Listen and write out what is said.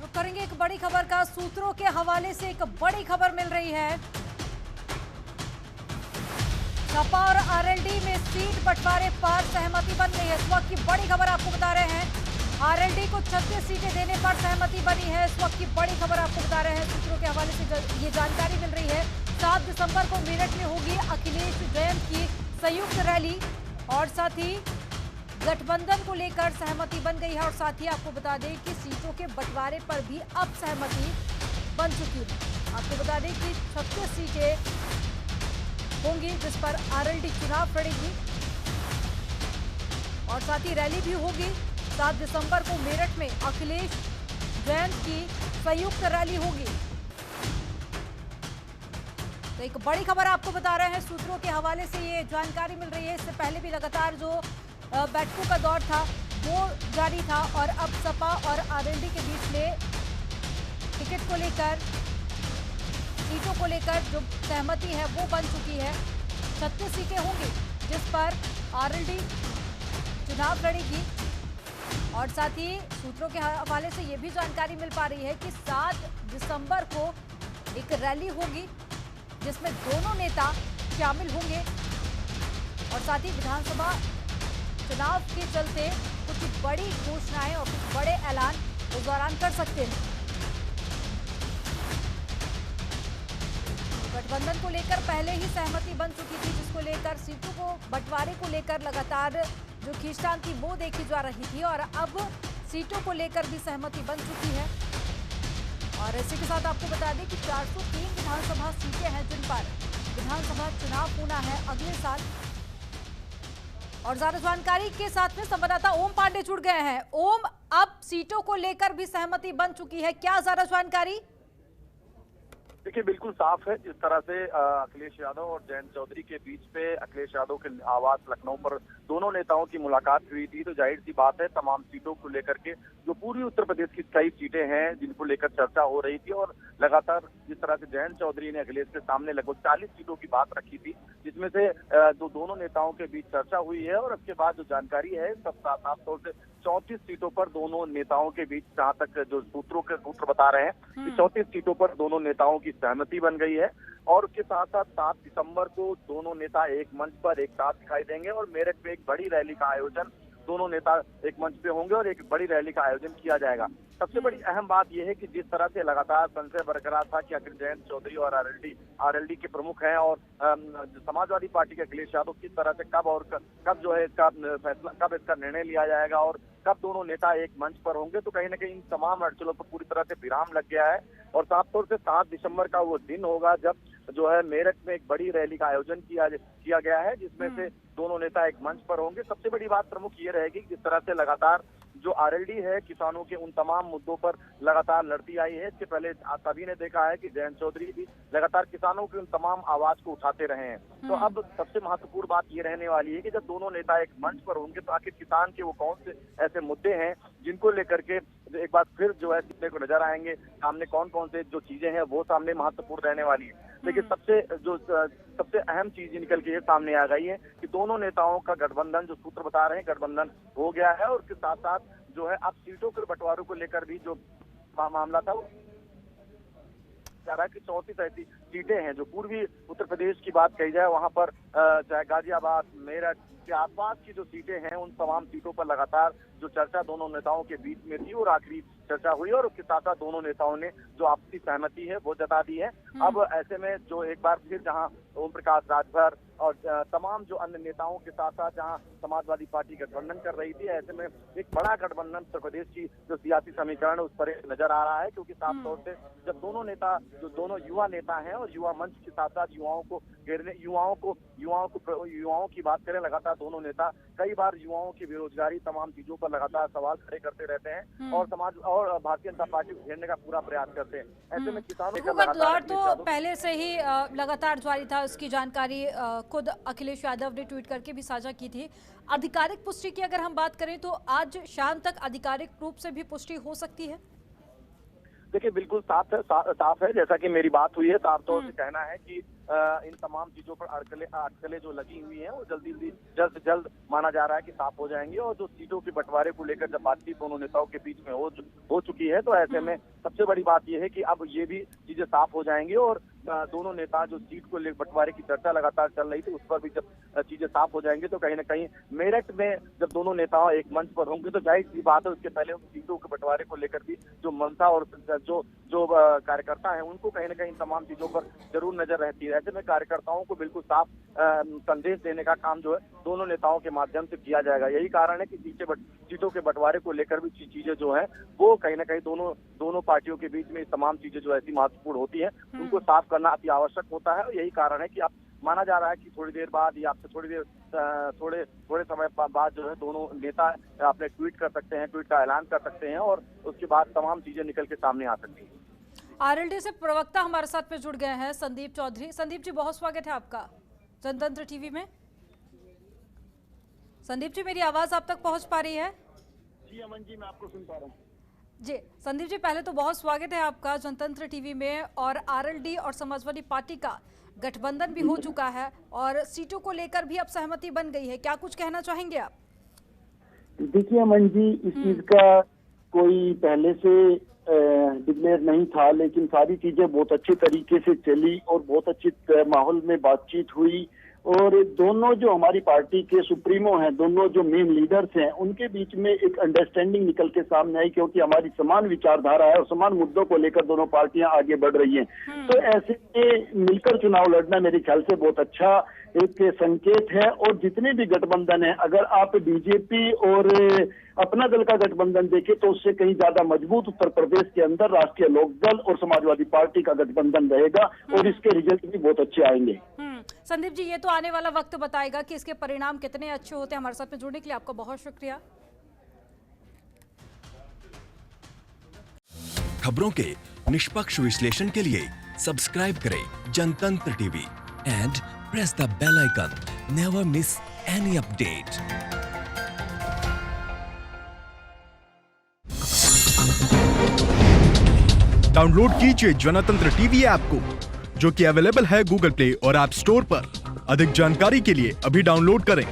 रुक करेंगे एक बड़ी खबर का। सूत्रों के हवाले से एक बड़ी खबर मिल रही है। सपा और आरएलडी में सीट बंटवारे पर सहमति बन गई है। इस वक्त की बड़ी खबर आपको बता रहे हैं। आरएलडी को 36 सीटें देने पर सहमति बनी है। इस वक्त की बड़ी खबर आपको बता रहे हैं। सूत्रों के हवाले से ये जानकारी मिल रही है। 7 दिसंबर को मेरठ में होगी अखिलेश जैन की संयुक्त रैली और साथ ही गठबंधन को लेकर सहमति बन गई है। और साथ ही आपको बता दें कि सीटों के बंटवारे पर भी अब सहमति बन चुकी है। आपको बता दें कि 36 सीटें होंगी जिस पर आरएलडी चुनाव लड़ेगी और साथ ही रैली भी होगी। 7 दिसंबर को मेरठ में अखिलेश जैन की संयुक्त रैली होगी। तो एक बड़ी खबर आपको बता रहे हैं। सूत्रों के हवाले से ये जानकारी मिल रही है। इससे पहले भी लगातार जो बैठकों का दौर था वो जारी था और अब सपा और आरएलडी के बीच में टिकट को लेकर, सीटों को लेकर जो सहमति है वो बन चुकी है। 36 सीटें होंगी जिस पर आरएलडी चुनाव लड़ेगी और साथ ही सूत्रों के हवाले से ये भी जानकारी मिल पा रही है कि 7 दिसंबर को एक रैली होगी जिसमें दोनों नेता शामिल होंगे और साथ ही विधानसभा चुनाव के चलते कुछ बड़ी घोषणाएं और कुछ बड़े ऐलान इस दौरान कर सकते हैं। गठबंधन को लेकर पहले ही सहमति बन चुकी थी, जिसको लेकर सीटों को बंटवारे को लेकर लगातार जो खींचतान थी वो देखी जा रही थी और अब सीटों को लेकर भी सहमति बन चुकी है। और इसी के साथ आपको बता दें कि 403 विधानसभा सीटें हैं जिन पर विधानसभा चुनाव होना है अगले साल। और ज्यादा जानकारी के साथ में संवाददाता ओम पांडे जुड़ गए हैं। ओम, अब सीटों को लेकर भी सहमति बन चुकी है, क्या ज्यादा जानकारी? देखिए, बिल्कुल साफ है। जिस तरह से अखिलेश यादव और जयंत चौधरी के बीच पे अखिलेश यादव के आवास लखनऊ पर दोनों नेताओं की मुलाकात हुई थी, तो जाहिर सी बात है तमाम सीटों को लेकर के जो पूर्वी उत्तर प्रदेश की कई सीटें हैं जिनको लेकर चर्चा हो रही थी और लगातार जिस तरह से जयंत चौधरी ने अखिलेश के सामने लगभग 40 सीटों की बात रखी थी, जिसमें से दोनों नेताओं के बीच चर्चा हुई है और उसके बाद जो जानकारी है सब साफ तौर से 34 सीटों पर दोनों नेताओं के बीच, जहां तक जो सूत्र बता रहे हैं कि 34 सीटों पर दोनों नेताओं की सहमति बन गई है। और उसके साथ साथ 7 दिसंबर को दोनों नेता एक मंच पर एक साथ दिखाई देंगे और मेरठ में एक बड़ी रैली का आयोजन, दोनों नेता एक मंच पे होंगे और एक बड़ी रैली का आयोजन किया जाएगा। सबसे बड़ी अहम बात यह है कि जिस तरह से लगातार संशय बरकरार था कि आखिर जयंत चौधरी और आरएलडी के प्रमुख हैं और समाजवादी पार्टी के अखिलेश यादव किस तरह से कब जो है इसका फैसला, कब इसका निर्णय लिया जाएगा और कब दोनों नेता एक मंच पर होंगे, तो कहीं ना कहीं इन तमाम अड़चनों पर पूरी तरह से विराम लग गया है। और साफ तौर से 7 दिसंबर का वो दिन होगा जब जो है मेरठ में एक बड़ी रैली का आयोजन किया गया है, जिसमें से दोनों नेता एक मंच पर होंगे। सबसे बड़ी बात प्रमुख ये रहेगी जिस तरह से लगातार जो आरएलडी है किसानों के उन तमाम मुद्दों पर लगातार लड़ती आई है। इसके पहले सभी ने देखा है कि जयंत चौधरी भी लगातार किसानों की उन तमाम आवाज को उठाते रहे हैं। तो अब सबसे महत्वपूर्ण बात ये रहने वाली है कि जब दोनों नेता एक मंच पर होंगे तो आखिर किसान के वो कौन से ऐसे मुद्दे हैं जिनको लेकर के एक बार फिर जो है सीखने को नजर आएंगे, सामने कौन कौन से जो चीजें हैं वो सामने महत्वपूर्ण रहने वाली है। लेकिन सबसे अहम चीज निकल के ये सामने आ गई है कि दोनों नेताओं का गठबंधन, जो सूत्र बता रहे हैं गठबंधन हो गया है और उसके साथ साथ जो है अब सीटों के बंटवारों को लेकर भी जो मामला था वो की 34 ऐसी सीटें हैं जो पूर्वी उत्तर प्रदेश की बात कही जाए वहां पर चाहे गाजियाबाद, मेरठ के आसपास की जो सीटें हैं उन तमाम सीटों पर लगातार जो चर्चा दोनों नेताओं के बीच में थी और आखिरी चर्चा हुई और उसके साथ साथ दोनों नेताओं ने जो आपसी सहमति है वो जता दी है। अब ऐसे में जो एक बार फिर जहां ओम प्रकाश राजभर और तमाम जो अन्य नेताओं के साथ साथ जहां समाजवादी पार्टी गठबंधन कर रही थी, ऐसे में एक बड़ा गठबंधन उत्तर प्रदेश की जो सियासी समीकरण उस पर नजर आ रहा है, क्योंकि साफ तौर से जब दोनों नेता जो दोनों युवा नेता हैं और युवा मंच के साथ साथ युवाओं को घेरने, युवाओं की बात करें, लगातार दोनों नेता कई बार युवाओं की बेरोजगारी तमाम चीजों पर लगातार सवाल खड़े करते रहते हैं और भारतीय जनता पार्टी को घेरने का पूरा प्रयास करते हैं। ऐसे में किसानों हुकूमत दौर तो पहले से ही लगातार जारी था। उसकी जानकारी खुद अखिलेश यादव ने ट्वीट करके भी साझा की थी। आधिकारिक पुष्टि की अगर हम बात करें तो आज शाम तक आधिकारिक रूप से भी पुष्टि हो सकती है। देखिए बिल्कुल साफ है। जैसा कि मेरी बात हुई है, साफ तौर से कहना है कि इन तमाम चीजों पर अटकलें जो लगी हुई हैं वो जल्द से जल्द माना जा रहा है कि साफ हो जाएंगी। और जो सीटों के बंटवारे को लेकर जब बातचीत दोनों नेताओं के बीच में हो चुकी है, तो ऐसे में सबसे बड़ी बात यह है कि अब ये भी चीजें साफ हो जाएंगी। और दोनों नेता जो सीट को लेकर बंटवारे की चर्चा लगातार चल रही थी, उस पर भी जब चीजें साफ हो जाएंगी तो कहीं ना कहीं मेरठ में जब दोनों नेता एक मंच पर होंगे तो जाहिर सी बात है उसके पहले उन सीटों के बंटवारे को लेकर भी जो मनसा और जो कार्यकर्ता हैं उनको कहीं ना कहीं तमाम चीजों पर जरूर नजर रहती है। ऐसे में कार्यकर्ताओं को बिल्कुल साफ संदेश देने का काम जो है दोनों नेताओं के माध्यम से किया जाएगा। यही कारण है कि सीटों के बंटवारे को लेकर भी चीजें जो है वो कहीं ना कहीं दोनों पार्टियों के बीच में तमाम चीजें जो ऐसी महत्वपूर्ण होती है उनको साफ करना अति आवश्यक होता है। और यही कारण है कि अब माना जा रहा है कि थोड़ी देर बाद या थोड़े समय बाद जो है दोनों नेता अपने ट्वीट कर सकते हैं, ट्वीट का ऐलान कर सकते हैं और उसके बाद तमाम चीजें निकल के सामने आ सकती हैं। आरएलडी से प्रवक्ता हमारे साथ में जुड़ गए हैं संदीप चौधरी। संदीप जी बहुत स्वागत है आपका जनतंत्र टीवी में। संदीप जी मेरी आवाज आप तक पहुंच पा रही है? जी अमन जी, मैं आपको सुन पा रहा हूँ। जी संदीप जी, पहले तो बहुत स्वागत है आपका जनतंत्र टीवी में। और आरएलडी और समाजवादी पार्टी का गठबंधन भी हो चुका है और सीटों को लेकर भी अब सहमति बन गई है, क्या कुछ कहना चाहेंगे आप? देखिए अमन जी, इस चीज का कोई पहले से डिक्लेयर नहीं था, लेकिन सारी चीजें बहुत अच्छे तरीके से चली और बहुत अच्छे माहौल में बातचीत हुई। और दोनों जो हमारी पार्टी के सुप्रीमो हैं, दोनों जो मेन लीडर्स हैं, उनके बीच में एक अंडरस्टैंडिंग निकल के सामने आई, क्योंकि हमारी समान विचारधारा है और समान मुद्दों को लेकर दोनों पार्टियां आगे बढ़ रही हैं। तो ऐसे में मिलकर चुनाव लड़ना मेरे ख्याल से बहुत अच्छा एक संकेत है। और जितने भी गठबंधन है, अगर आप बीजेपी और अपना दल का गठबंधन देखें तो उससे कहीं ज्यादा मजबूत उत्तर प्रदेश के अंदर राष्ट्रीय लोकदल और समाजवादी पार्टी का गठबंधन रहेगा और इसके रिजल्ट भी बहुत अच्छे आएंगे। संदीप जी, ये तो आने वाला वक्त बताएगा कि इसके परिणाम कितने अच्छे होते हैं। हमारे साथ में जुड़ने के लिए आपका बहुत शुक्रिया। खबरों के निष्पक्ष विश्लेषण के लिए सब्सक्राइब करें Janatantra TV and press the bell icon. Never miss any update. Download कीजिए जनतंत्र टीवी ऐप को, जो कि अवेलेबल है गूगल प्ले और ऐप स्टोर पर। अधिक जानकारी के लिए अभी डाउनलोड करें।